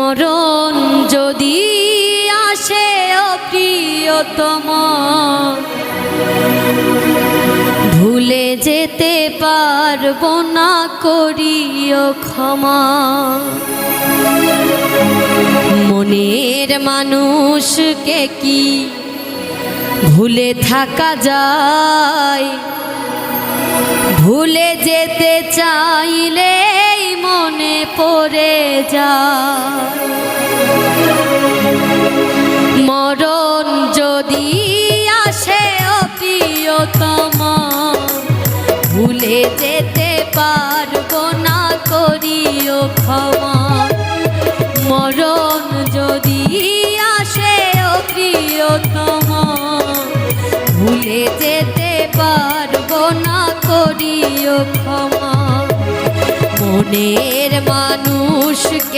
মরণ যদি আসে ও প্রিয়তম, ভুলে যেতে পারবো না, করিও ক্ষমা। মনের মানুষকে কি ভুলে থাকা যায়? ভুলে যেতে চাইলেই মনে পড়ে যায়। মরণ যদি আসে ও প্রিয়তম, ভুলে যেতে পারবো না, করিও ক্ষমা। মরণ যদি আসে ও প্রিয়তম, ভুলে যেতে পারবো না, করিও ক্ষমা। মনের মানুষ